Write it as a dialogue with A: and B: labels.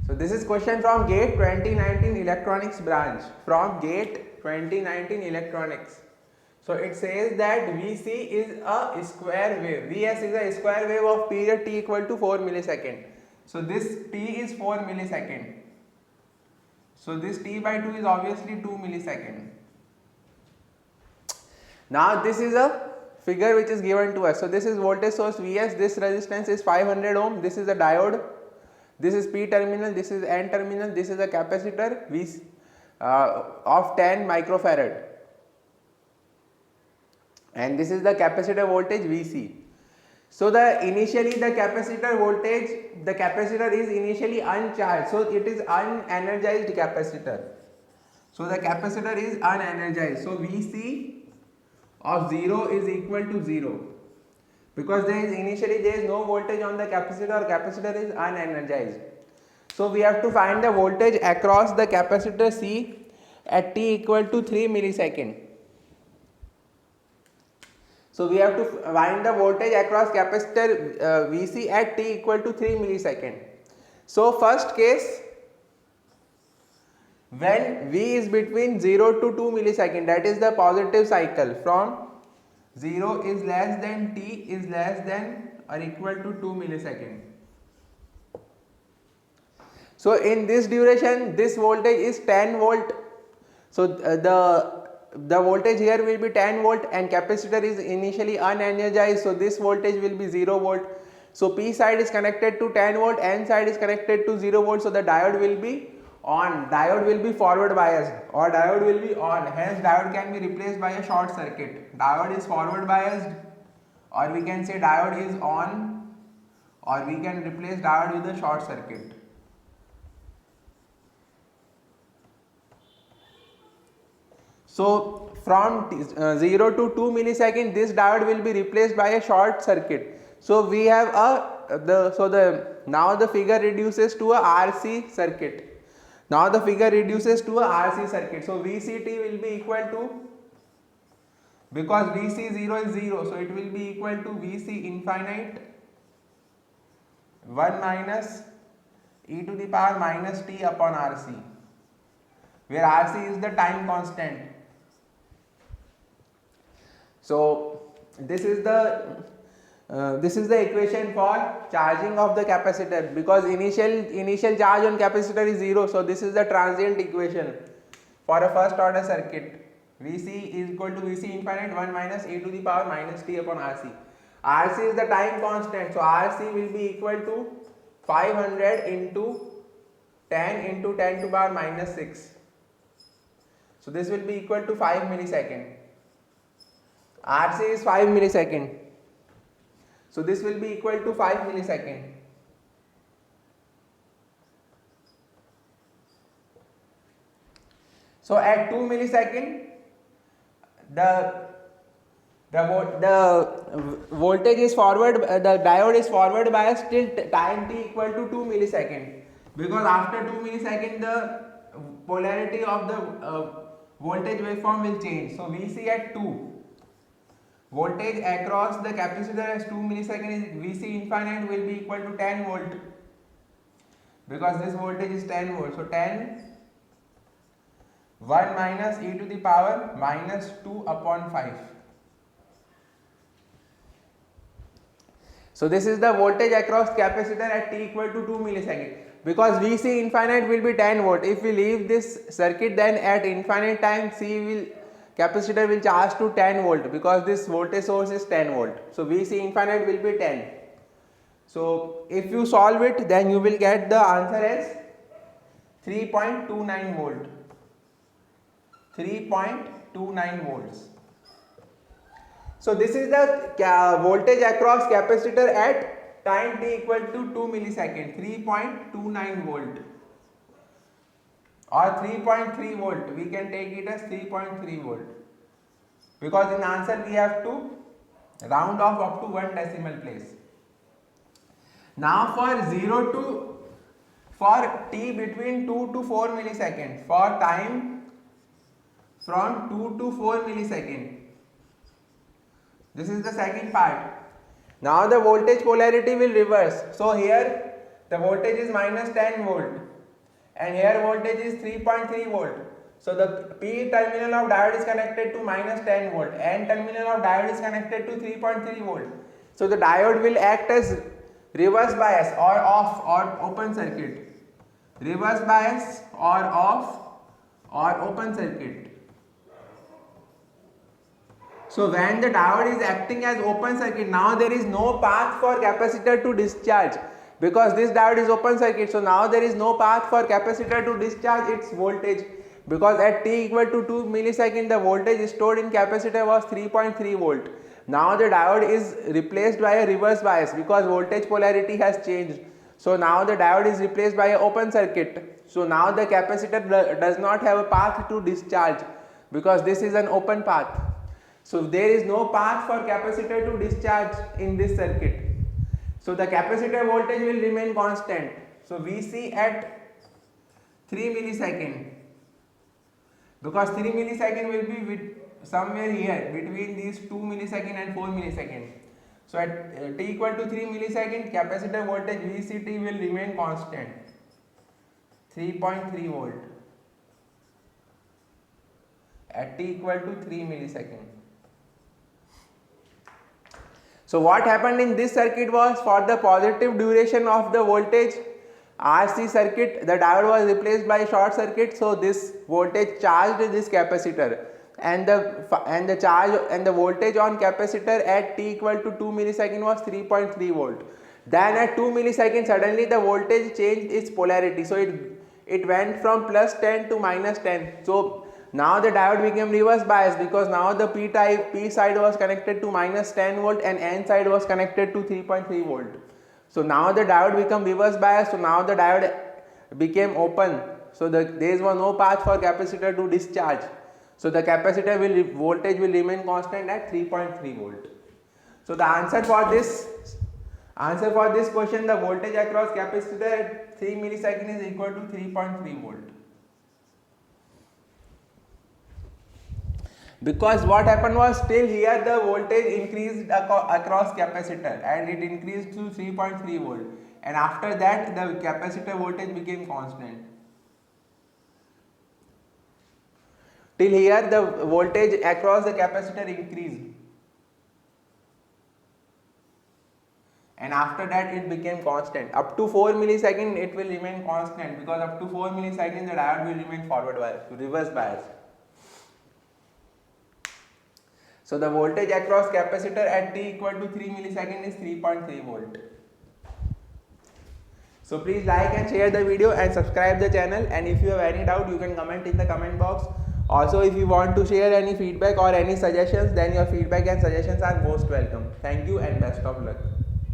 A: So this is question from GATE 2019 Electronics branch. From GATE 2019 Electronics. So it says that Vc is a square wave. Vs is a square wave of period t equal to 4 millisecond. So this t is 4 millisecond. So this t by 2 is obviously 2 millisecond. Now this is a figure which is given to us. So this is voltage source Vs, this resistance is 500 ohm, this is a diode, this is P terminal, this is N terminal, this is a capacitor of 10 microfarad, and this is the capacitor voltage Vc. So initially the capacitor voltage, the capacitor is initially uncharged, so it is unenergized capacitor. So the capacitor is unenergized. So Vc of 0 is equal to 0 because initially there is no voltage on the capacitor. Capacitor is unenergized. So we have to find the voltage across the capacitor C at t equal to 3 millisecond. So we have to find the voltage across capacitor Vc at t equal to 3 millisecond. So first case, when V is between 0 to 2 millisecond, that is the positive cycle, from 0 is less than t is less than or equal to 2 millisecond. So in this duration, this voltage is 10 volt. So the voltage here will be 10 volt and capacitor is initially unenergized, so this voltage will be 0 volt. So P side is connected to 10 volt, N side is connected to 0 volt, so the diode will be on, diode will be forward biased or diode will be on, hence diode can be replaced by a short circuit. Diode is forward biased, or we can say diode is on, or we can replace diode with a short circuit. So from 0 to 2 millisecond, this diode will be replaced by a short circuit. So we have now the figure reduces to a RC circuit. Now the figure reduces to a RC circuit. So VCT will be equal to, because VC0 is 0, so it will be equal to Vc infinite 1 minus e to the power minus t upon RC, where RC is the time constant. So this is the equation for charging of the capacitor, because initial charge on capacitor is 0. So this is the transient equation for a first order circuit. Vc is equal to Vc infinite 1 minus e to the power minus t upon Rc. Rc is the time constant, so Rc will be equal to 500 into 10 into 10 to the power minus 6. So this will be equal to 5 millisecond. Rc is 5 millisecond. So this will be equal to 5 millisecond. So at 2 millisecond, the voltage is forward, the diode is forward biased till time t equal to 2 millisecond, because after 2 millisecond the polarity of the voltage waveform will change. So Vc at 2, voltage across the capacitor as 2 millisecond is Vc infinite will be equal to 10 volt, because this voltage is 10 volt. So 10 1 minus e to the power minus 2 upon 5. So this is the voltage across capacitor at t equal to 2 millisecond. Because Vc infinite will be 10 volt. If we leave this circuit, then at infinite time capacitor will charge to 10 volt, because this voltage source is 10 volt. So Vc infinite will be 10. So if you solve it, then you will get the answer as 3.29 volt. 3.29 volts. So this is the voltage across capacitor at time t equal to 2 millisecond, 3.29 volt or 3.3 volt. We can take it as 3.3 volt, because in answer we have to round off up to 1 decimal place. Now for t between 2 to 4 millisecond, for time from 2 to 4 millisecond. This is the second part. Now the voltage polarity will reverse. So here the voltage is minus 10 volt and here voltage is 3.3 volt. So the P terminal of diode is connected to minus 10 volt, N terminal of diode is connected to 3.3 volt. So the diode will act as reverse bias or off or open circuit. Reverse bias or off or open circuit. So when the diode is acting as open circuit, now there is no path for capacitor to discharge because this diode is open circuit. So now there is no path for capacitor to discharge its voltage because at t equal to 2 millisecond the voltage stored in capacitor was 3.3 volt. Now the diode is replaced by a reverse bias because voltage polarity has changed. So now the diode is replaced by an open circuit. So now the capacitor does not have a path to discharge because this is an open path. So there is no path for capacitor to discharge in this circuit. So the capacitor voltage will remain constant. So Vc at 3 millisecond, because 3 millisecond will be with somewhere here between these 2 millisecond and 4 millisecond. So at t equal to 3 millisecond, capacitor voltage Vct will remain constant, 3.3 volt at t equal to 3 millisecond. So what happened in this circuit was, for the positive duration of the voltage RC circuit, the diode was replaced by short circuit. So this voltage charged this capacitor, and the charge and the voltage on capacitor at t equal to 2 millisecond was 3.3 volt. Then at 2 milliseconds suddenly the voltage changed its polarity. So it went from plus 10 to minus 10. So now the diode became reverse biased because now the P side was connected to minus 10 volt and N side was connected to 3.3 volt. So now the diode became reverse biased. So now the diode became open. So there is no path for capacitor to discharge. So the capacitor voltage will remain constant at 3.3 volt. So the answer for this question, the voltage across capacitor at 3 millisecond is equal to 3.3 volt. Because what happened was, still here the voltage increased across capacitor and it increased to 3.3 volt, and after that the capacitor voltage became constant. Till here the voltage across the capacitor increased, and after that it became constant. Up to 4 millisecond it will remain constant because up to 4 millisecond the diode will remain forward bias, reverse bias. So the voltage across capacitor at t equal to 3 millisecond is 3.3 volt. So please like and share the video and subscribe the channel, and if you have any doubt you can comment in the comment box. Also, if you want to share any feedback or any suggestions, then your feedback and suggestions are most welcome. Thank you and best of luck.